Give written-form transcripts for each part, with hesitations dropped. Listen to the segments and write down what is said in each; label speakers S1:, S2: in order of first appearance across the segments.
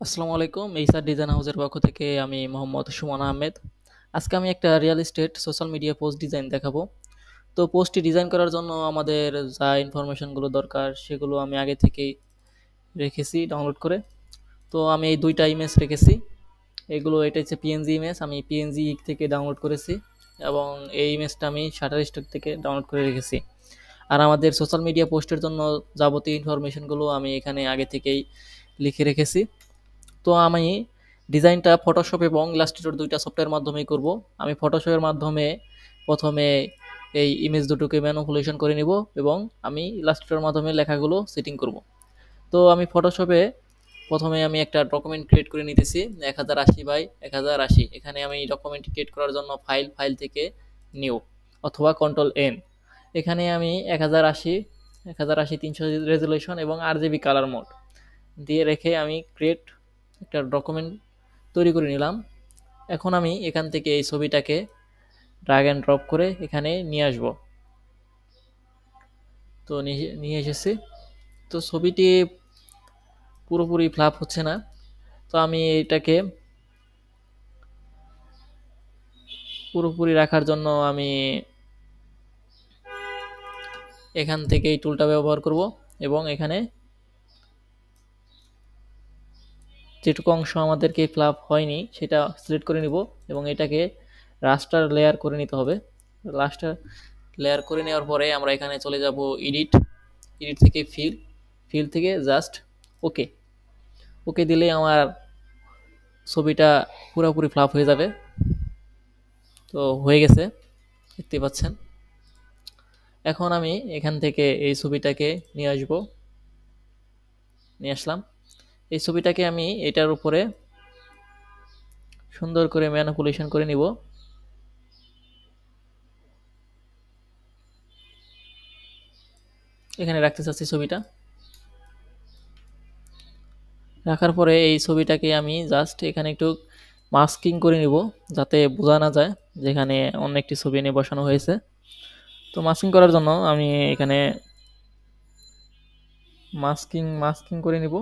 S1: আসসালামু আলাইকুম। এইসার ডিজাইন হাউসের পক্ষ থেকে আমি মোহাম্মদ সুমন আহমেদ। আজকে আমি একটা real estate social media post design দেখাবো। তো পোস্টটি ডিজাইন করার জন্য আমাদের যা ইনফরমেশনগুলো দরকার সেগুলো আমি আগে থেকেই রেখেছি ডাউনলোড করে। তো আমি এই ২ টা ইমেজ রেখেছি। এটা হচ্ছে পিএনজি ইমেজ, আমি পিএনজি থেকে ডাউনলোড করেছি এবং এই ইমেজটা আমি শাটারস্টক থেকে ডাউনলোড করে রেখেছি। আর আমাদের সোশ্যাল মিডিয়া পোস্টের জন্য যাবতীয় ইনফরমেশনগুলো আমি এখানে আগে থেকেই লিখে রেখেছি। তো আমি ডিজাইনটা ফটোশপ এবং ইলাস্ট্রেটর ২ টা সফটওয়্যারের মাধ্যমেই করব। আমি ফটোশপের মাধ্যমে প্রথমে এই ইমেজ দুটোকে ম্যানিপুলেশন করে নিব এবং আমি ইলাস্ট্রেটরের মাধ্যমে লেখাগুলো সেটিং করব। তো আমি ফটোশপে প্রথমে আমি একটা ডকুমেন্ট ক্রিয়েট করে নিতেছি 1080 বাই 1080। এখানে আমি ডকুমেন্ট ক্রিয়েট করার জন্য ফাইল থেকে নিউ অথবা কন্ট্রোল এন। এখানে আমি 1080 300 রেজুলেশন এবং আরজিবি কালার মোড দিয়ে রেখে আমি ক্রিয়েট একটা ডকুমেন্ট তৈরি করে নিলাম। এখন আমি এখান থেকে এই ছবিটাকে ড্র্যাগ অ্যান্ড ড্রপ করে এখানে নিয়ে আসব। তো নিয়ে এসেছি। তো ছবিটি পুরোপুরি ফ্লাপ হচ্ছে না। তো আমি এটাকে পুরোপুরি রাখার জন্য আমি এখান থেকে এই টুলটা ব্যবহার করব এবং এখানে যেটুকু অংশ আমাদেরকে ফ্লাপ হয়নি সেটা সিলেক্ট করে নিব এবং এটাকে রাস্টার লেয়ার করে নিতে হবে। রাস্টার লেয়ার করে নেওয়ার পরে আমরা এখানে চলে যাব এডিট থেকে ফিল থেকে জাস্ট ওকে ওকে দিলে আমার ছবিটা পুরোপুরি ফ্লাপ হয়ে যাবে। তো হয়ে গেছে, দেখতে পাচ্ছেন। এখন আমি এখান থেকে এই ছবিটাকে নিয়ে আসলাম। এই ছবিটাকে আমি এটার উপরে সুন্দর করে ম্যানিপুলেশন করে নিব। এখানে রাখতে চাচ্ছি ছবিটা। রাখার পরে এই ছবিটাকে আমি জাস্ট এখানে একটু মাস্কিং করে নিব যাতে বোঝা না যায় যেখানে অন্য একটি ছবি এনে বসানো হয়েছে। তো মাস্কিং করার জন্য আমি এখানে মাস্কিং করে নিব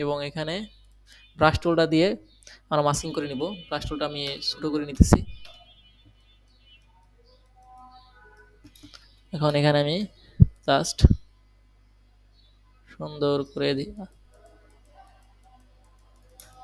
S1: এবং এখানে ব্রাশ টুলটা দিয়ে আমরা মাস্কিং করে নিব। ব্রাশ টুলটা আমি ছোট করে নিতেছি। এখন এখানে আমি জাস্ট সুন্দর করে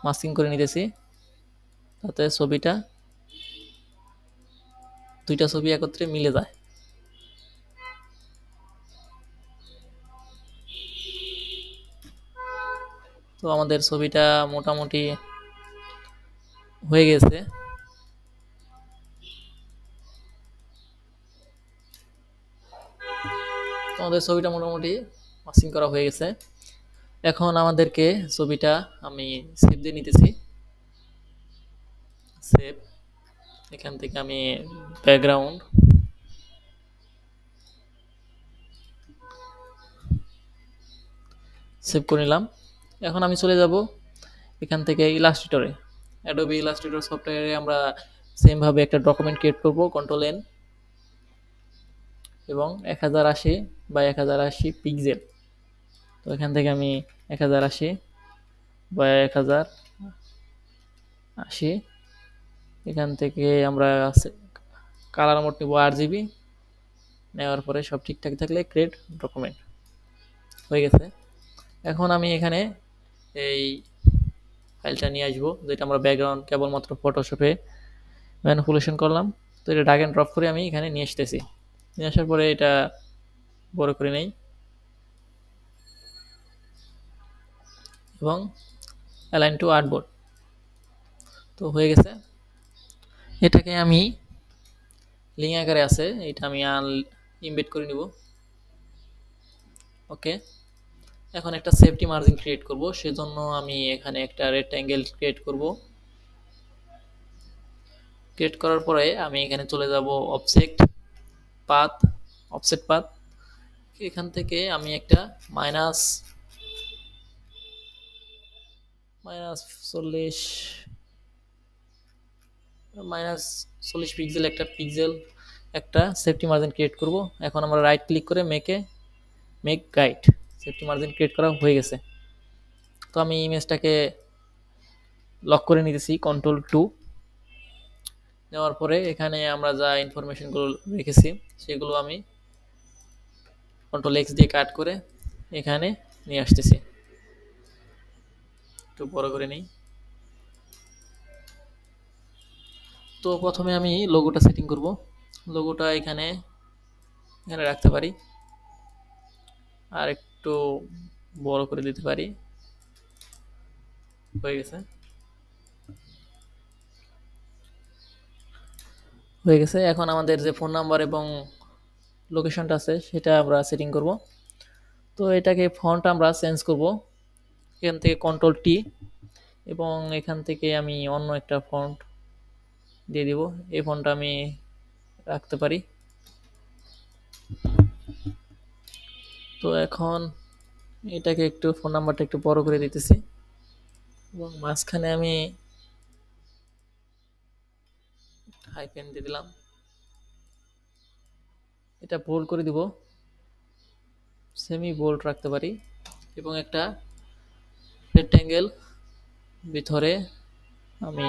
S1: মাস্কিং করে নিতেছি যাতে ছবিটা ২টা ছবি একত্রে মিলে যায়। তো আমাদের ছবিটা মোটামুটি হয়ে গেছে। আমাদের ছবিটা মোটামুটি মাস্কিং করা হয়ে গেছে। এখন আমাদেরকে ছবিটা আমি সেভ দিয়ে নিতেছি। সেভ, এখান থেকে আমি ব্যাকগ্রাউন্ড সেভ করে নিলাম। এখন আমি চলে যাব এখান থেকে ইলাস্ট্রেটরে। অ্যাডোবি ইলাস্ট্রেটর সফটওয়্যারে আমরা সেমভাবে একটা ডকুমেন্ট ক্রিয়েট করব, কন্ট্রোল এন এবং 1080 বাই 1080 পিক্সেল। তো এখান থেকে আমি 1080 বাই 1080, এখান থেকে আমরা কালার মোড নিব RGB। নেওয়ার পরে সব ঠিকঠাক থাকলে ক্রিয়েট ডকুমেন্ট হয়ে গেছে। এখন আমি এখানে এই ফাইলটা নিয়ে আসবো যেটা আমরা ব্যাকগ্রাউন্ড কেবলমাত্র ফটোশপে ম্যানিপুলেশন করলাম। তো এটা ড্র্যাগ অ্যান্ড ড্রপ করে আমি এখানে নিয়ে আসতেছি। নিয়ে আসার পরে এটা বড় করে নেই এবং অ্যালাইন টু আর্টবোর্ড। তো হয়ে গেছে। এটাকে আমি লিঙ্ক আকারে আছে, এটা আমি ইমবেড করে নিব। ওকে, এখন একটা সেফটি মার্জিন ক্রিয়েট করব। সেজন্য আমি এখানে একটা রেক্ট্যাঙ্গেল ক্রিয়েট করব। ক্রিয়েট করার পরে আমি এখানে চলে যাব অফসেট পাথ। এখান থেকে আমি একটা মাইনাস 40 পিক্সেল একটা সেফটি মার্জিন ক্রিয়েট করব। এখন আমরা রাইট ক্লিক করে make guide. Safety margin create করা হয়ে গেছে। তো আমি ইমেজটাকে লক করে নিতেছি Ctrl+2। নেওয়ার পরে এখানে আমরা যা ইনফরমেশনগুলো রেখেছি সেগুলো আমি Ctrl+X দিয়ে কাট করে এখানে নিয়ে আসতেছি। একটু বড় করে নিই। তো প্রথমে আমি লোগোটা সেটিং করব। লোগোটা এখানে রাখতে পারি, আর একটু বড় করে দিতে পারি। হয়ে গেছে। এখন আমাদের যে ফোন নাম্বার এবং লোকেশনটা আছে সেটা আমরা সেটিং করব। তো এটাকে ফন্ট আমরা চেঞ্জ করব। এখান থেকে Ctrl+T, এবং এখান থেকে আমি অন্য একটা ফন্ট দিয়ে দিব। এই ফন্টটা আমি রাখতে পারি। তো এখন এটাকে একটু ফোন নাম্বারটা একটু বড় করে দিতেছি, এবং মাঝখানে আমি হাইফেন দিয়ে দিলাম। এটা বোল্ড করে দিব, সেমি বোল্ড রাখতে পারি, এবং একটা রেক্ট্যাঙ্গেল ভিতরে আমি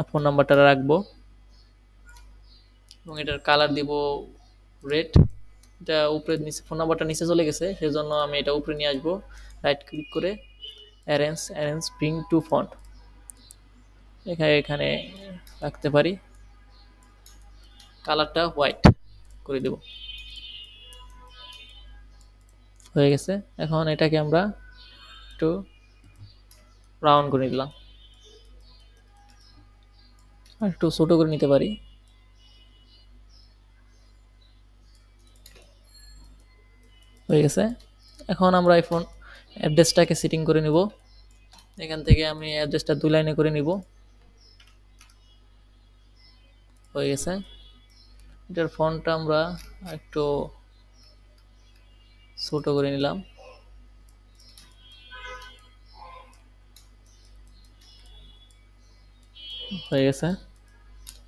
S1: ফোন নাম্বারটা রাখবো, এবং এটার কালার দিব রেড। এটা উপরে নিচে, ফোন নাম্বারটা নিচে চলে গেছে, সেজন্য আমি এটা উপরে নিয়ে আসবো। রাইট ক্লিক করে অ্যারেঞ্জ ব্রিং টু ফন্ট এখানে রাখতে পারি। কালারটা হোয়াইট করে দেব। হয়ে গেছে। এখন এটাকে আমরা একটু রাউন্ড করে দিলাম, আর একটু ছোট করে নিতে পারি। হয়ে গেছে। এখন আমরা এই ফোন অ্যাড্রেসটাকে সেটিং করে নিব। এখান থেকে আমি অ্যাড্রেসটা 2 লাইনে করে নিব। হয়ে গেছে। এটার ফন্টটা আমরা একটু ছোট করে নিলাম। হয়ে গেছে।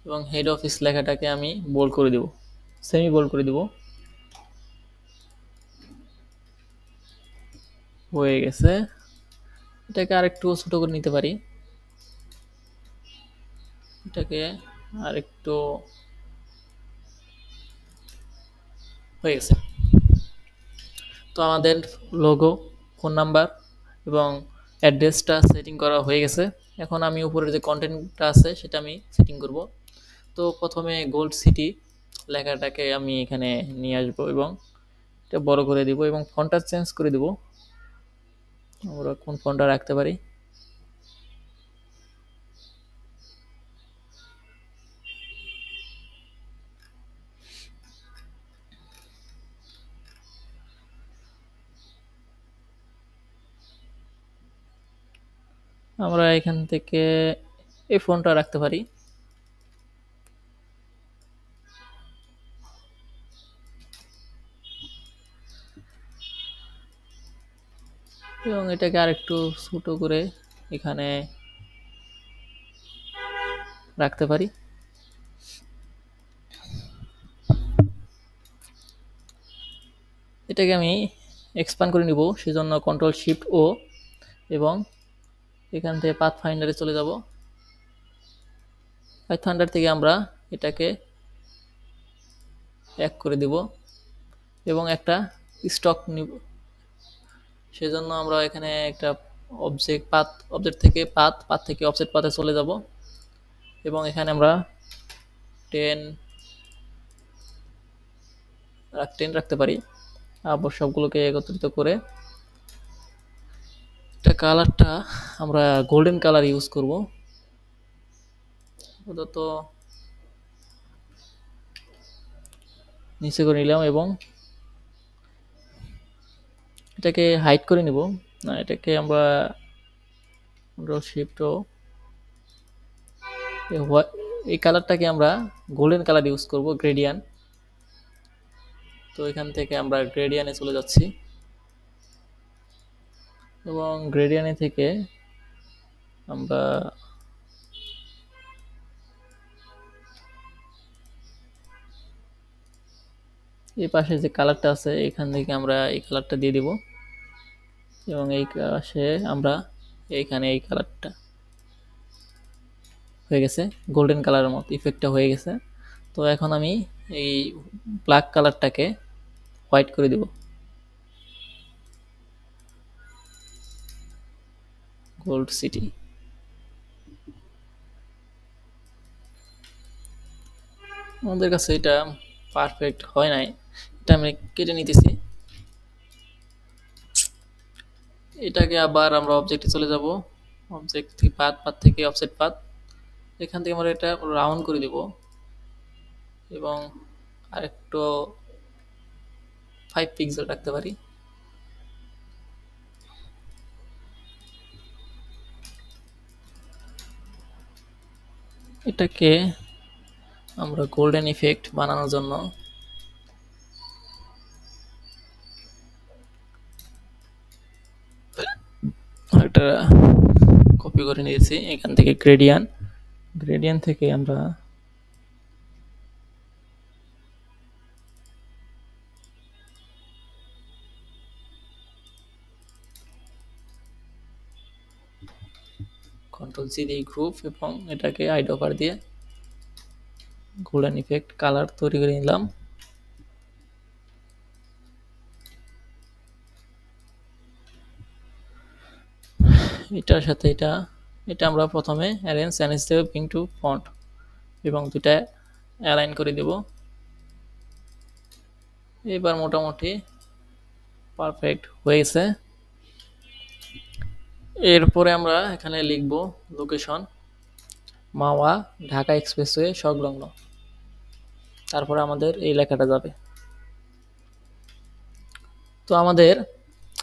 S1: এবং হেড অফিস লেখাটাকে আমি বোল্ড করে দেব, সেমি বোল্ড করে দেব। হয়ে গেছে। এটাকে আরেকটু ছোট করে নিতে পারি। এটাকে আরেকটু, হয়ে গেছে। তো আমাদের লোগো, ফোন নাম্বার এবং অ্যাড্রেসটা সেটিং করা হয়ে গেছে। এখন আমি উপরের যে কন্টেন্টটা আছে সেটা আমি সেটিং করব। তো প্রথমে গোল্ড সিটি লেখাটাকে আমি এখানে নিয়ে আসব, এবং এটা বড় করে দিব, এবং ফন্টটা চেঞ্জ করে দিব। আমরা কোন ফন্টটা রাখতে পারি? আমরা এখান থেকে এই ফন্টটা রাখতে পারি। এবং এটাকে আরেকটু ছোট করে এখানে রাখতে পারি। এটাকে আমি এক্সপ্যান্ড করে নিব, সেজন্য Ctrl+Shift+O, এবং এখান থেকে পাথ ফাইন্ডারে চলে যাব। পাথ ফাইন্ডার থেকে আমরা এটাকে এক করে দিব, এবং একটা স্টক নিব। সেজন্য আমরা এখানে একটা অবজেক্ট থেকে পাথ থেকে অফসেট পাথে চলে যাব, এবং এখানে আমরা 10 রাখতে পারি। আবার সবগুলোকে একত্রিত করে এটা কালারটা আমরা গোল্ডেন কালার ইউজ করব। আপাতত নিচে করে নিলাম, এবং এটাকে হাইড করে নিব। না, এটাকে আমরা শিফট, এই কালারটাকে আমরা গোল্ডেন কালার ইউজ করব, গ্রেডিয়ান। তো এখান থেকে আমরা গ্রেডিয়ানে চলে যাচ্ছি, এবং গ্রেডিয়ানে থেকে আমরা এই পাশে যে কালারটা আছে এখান থেকে আমরা এই কালারটা দিয়ে দিব, এবং এই পাশে আমরা এইখানে এই কালারটা হয়ে গেছে, গোল্ডেন কালারের মতো ইফেক্টটা হয়ে গেছে। তো এখন আমি এই ব্ল্যাক কালারটাকে হোয়াইট করে দেব, গোল্ড সিটি। আমাদের কাছে এটা পারফেক্ট হয় নাই, এটা আমি কেটে নিতেছি। এটাকে আবার আমরা অবজেক্টে চলে যাব, অবজেক্ট থেকে পাথ থেকে অফসেট পাথ, এখান থেকে আমরা এটা রাউন্ড করে দেব এবং আরেকটু 5 পিক্সেল রাখতে পারি। এটাকে আমরা গোল্ডেন ইফেক্ট বানানোর জন্য একটা কপি করে নিয়েছি এখান থেকে, গ্রেডিয়ান্ট থেকে আমরা কন্ট্রোল সি দিয়ে গ্রুপ এবং এটাকে আইডোপার দিয়ে গোল্ডেন ইফেক্ট কালার তৈরি করে নিলাম। এটার সাথে এটা আমরা প্রথমে অ্যারেঞ্জ অ্যানেজ দেব পিং টু ফন্ট এবং দুটা অ্যালাইন করে দেব। এবার মোটামুটি পারফেক্ট হয়ে গেছে। এরপরে আমরা এখানে লিখব লোকেশন মাওয়া ঢাকা এক্সপ্রেসওয়ে সংলগ্ন, তারপরে আমাদের এই লেখাটা যাবে। তো আমাদের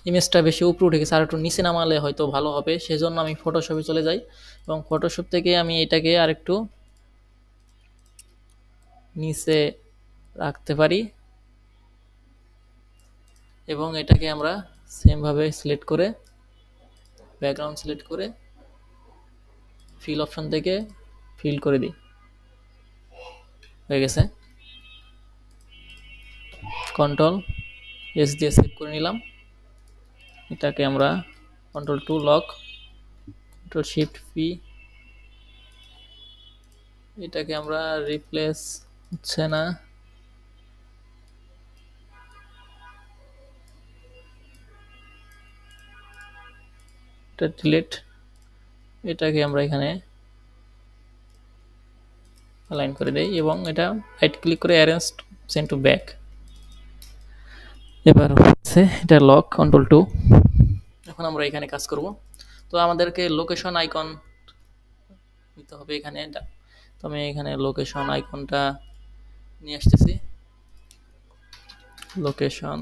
S1: ইমেজটা বেশি উপরে উঠে গেছে, আর একটু নিচে নামালে হয়তো ভালো হবে, সেজন্য আমি ফটোশপে চলে যাই এবং ফটোশপ থেকে আমি এটাকে আরেকটু নিচে রাখতে পারি এবং এটাকে আমরা সেমভাবে সিলেক্ট করে ব্যাকগ্রাউন্ড সিলেক্ট করে ফিল অপশন থেকে ফিল করে দিই, হয়ে গেছে। কন্ট্রোল এস দিয়ে সেভ করে নিলাম। এটাকে আমরা control 2 lock, control shift P, এটাকে আমরা রিপ্লেস হচ্ছে না, এটা ডিলিট, এটাকে আমরা এখানে অ্যালাইন করে দেই এবং এটা রাইট ক্লিক করে অ্যারেঞ্জ সেন্ড টু ব্যাক। এবার হচ্ছে এটা লক, কন্ট্রোল 2। এখন আমরা এখানে কাজ করব। তো আমাদেরকে লোকেশন আইকন নিতে হবে এখানে, তো আমি এখানে লোকেশন আইকনটা নিয়ে আসতেছি। লোকেশন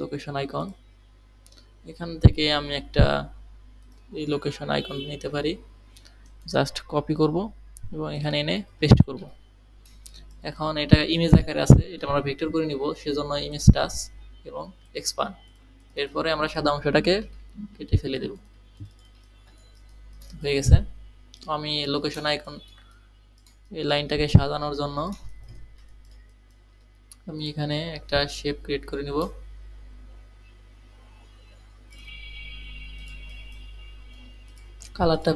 S1: লোকেশন আইকন, এখান থেকে আমি একটা এই লোকেশন আইকন নিতে পারি, জাস্ট কপি করব এবং এখানে এনে পেস্ট করব। এখন এটা ইমেজ আকারে আছে, এটা আমরা ভেক্টর করে নিব, সেজন্য ইমেজ টাচ এবং এক্সপান্ড। এরপরে আমরা সাদা অংশটাকে কেটে ফেলে দেব, হয়ে গেছে। তো আমি লোকেশন আইকন এই লাইনটাকে সাজানোর জন্য আমি এখানে একটা শেপ ক্রিয়েট করে নিব, কালারটা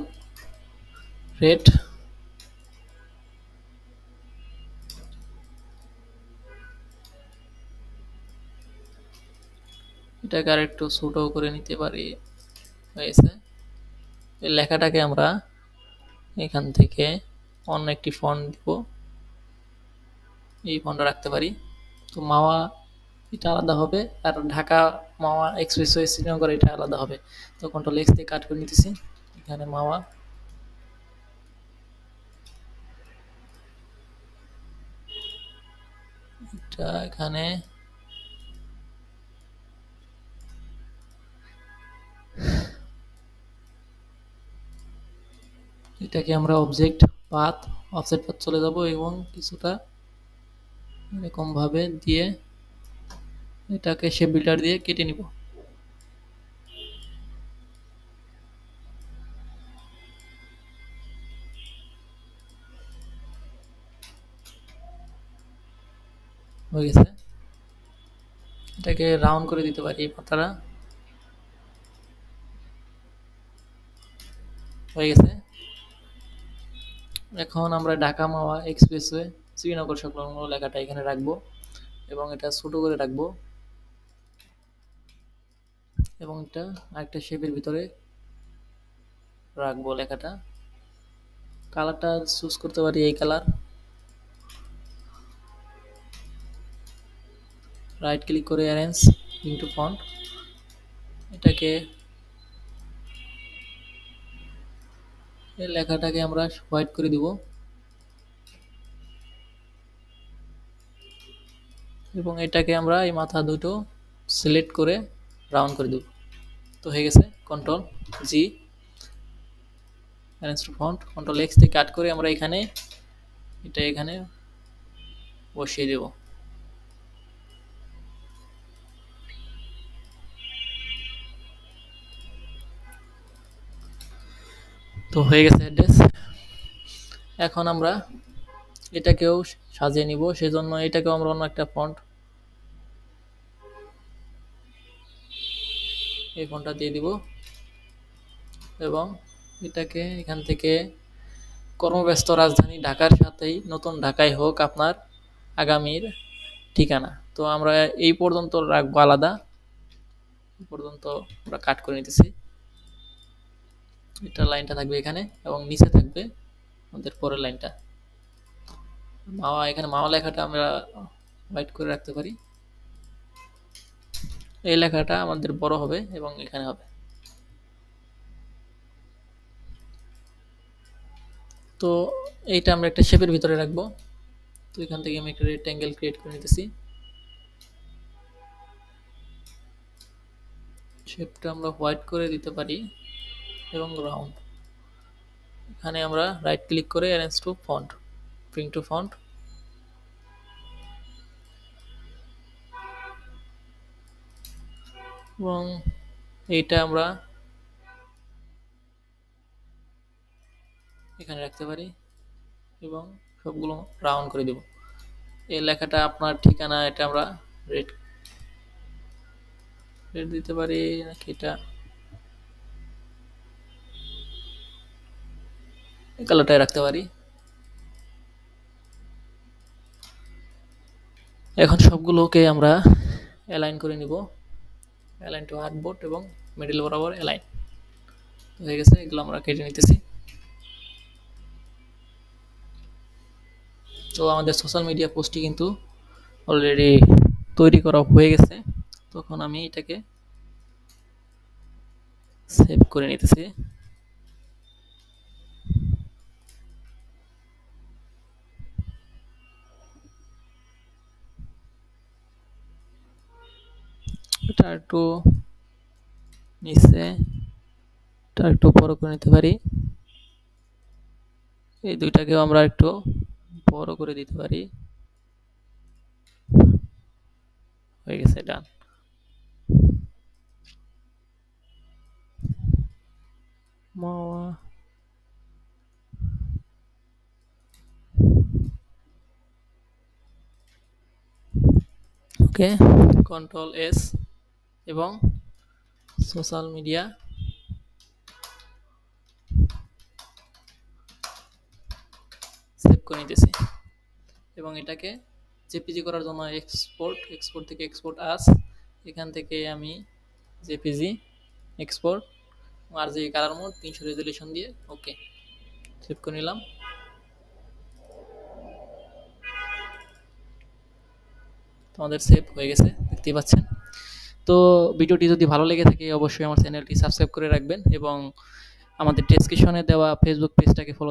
S1: রেড, এটাকে আর একটু ছোট করে নিতে পারি, হয়েছে। এই লেখাটাকে আমরা এখান থেকে অন্য একটি ফন্ট দিব, এই ফন্টটা রাখতে পারি। তো মাওয়া এটা আলাদা হবে, আর ঢাকা মাওয়া এক্সপ্রেসওয়ে শ্রীনগর এটা আলাদা হবে। তো কন্ট্রোল এক্স দিয়ে কাট করে নিতেছি, এখানে মাওয়া, এটা এখানে এটাকে আমরা অবজেক্ট পাথ অফসেট পাথ চলে যাব এবং কিছুটা এরকম ভাবে দিয়ে এটাকে শেপ বিল্ডার দিয়ে কেটে নিব। হয়ে গেছে। এটাকে রাউন্ড করে দিতে পারি এই পাতাটা। হয়ে গেছে। এখন আমরা ঢাকা মাওয়া এক্সপ্রেসওয়ে শ্রীনগর সংলগ্ন লেখাটা এখানে রাখবো এবং এটা ছোট করে রাখবো এবং এটা আরেকটা শেপের ভিতরে রাখবো লেখাটা। কালারটা চুজ করতে পারি এই কালার। রাইট ক্লিক করে অ্যারেঞ্জ ইনটু ফন্ট, এটাকে এই লেখাটাকে আমরা হোয়াইট করে দিব এবং এটাকে আমরা এই মাথা দুটো সিলেক্ট করে রাউন্ড করে দেব। তো হয়ে গেছে। কন্ট্রোল জি, arrange two font, control x থেকে কাট করে আমরা এখানে এটা এখানে বসিয়ে দেব। তো হয়ে গেছে অ্যাড্রেস। এখন আমরা এটাকেও সাজিয়ে নিব, সেজন্য এটাকেও আমরা অন্য একটা ফন্ট এই ফন্টটা দিয়ে দিব এবং এটাকে এখান থেকে কর্মব্যস্ত রাজধানী ঢাকার সাথেই নতুন ঢাকায় হোক আপনার আগামীর ঠিকানা। তো আমরা এই পর্যন্ত রাখবো আলাদা, এই পর্যন্ত আমরা কাট করে নিতেছি। এটা লাইনটা থাকবে এখানে এবং নিচে থাকবে আমাদের পরের লাইনটা মাওয়া। এখানে মাওয়া লেখাটা আমরা হোয়াইট করে রাখতে পারি। এই লেখাটা আমাদের বড় হবে এবং এখানে হবে। তো এইটা আমরা একটা শেপের ভিতরে রাখবো। তো এখান থেকে আমি একটা রেক্ট্যাঙ্গেল ক্রিয়েট করে নিতেছি। শেপটা আমরা হোয়াইট করে দিতে পারি এবং রাউন্ড। এখানে আমরা রাইট ক্লিক করে arrange two font, bring to font, এবং এইটা আমরা এখানে রাখতে পারি এবং সবগুলো রাউন্ড করে দেব। এই লেখাটা আপনার ঠিকানা, এটা আমরা রেড রেড দিতে পারি নাকি এটা এই কালারটাই রাখতে পারি। এখন সবগুলোকে আমরা অ্যালাইন করে নিব, অ্যালাইন টু আর্টবোর্ড এবং মিডল বরাবর অ্যালাইন হয়ে গেছে। এগুলো আমরা কেটে নিতেছি। তো আমাদের সোশ্যাল মিডিয়া পোস্টটি কিন্তু অলরেডি তৈরি করা হয়ে গেছে। তখন আমি এটাকে সেভ করে নিতেছি। এটা একটু নিচে, এটা একটু বড় করে নিতে পারি। এই দুইটাকেও আমরা একটু বড় করে দিতে পারি। হয়ে গেছে, ডান। মাওয়া ওকে, কন্ট্রোল এস এবং সোশ্যাল মিডিয়া সেভ করে নিতেছি এবং এটাকে জেপিজি করার জন্য এক্সপোর্ট থেকে এক্সপোর্ট আস, এখান থেকে আমি জেপিজি এক্সপোর্ট আর যে কালার মোড 300 রেজুলেশন দিয়ে ওকে সেভ করে নিলাম। তোমাদের সেভ হয়ে গেছে, দেখতেই পাচ্ছেন। তো ভিডিওটি যদি ভালো লেগে থাকে অবশ্যই আমার চ্যানেলটি সাবস্ক্রাইব করে রাখবেন এবং আমাদের ডেসক্রিপশনে দেওয়া ফেসবুক পেজটাকে ফলো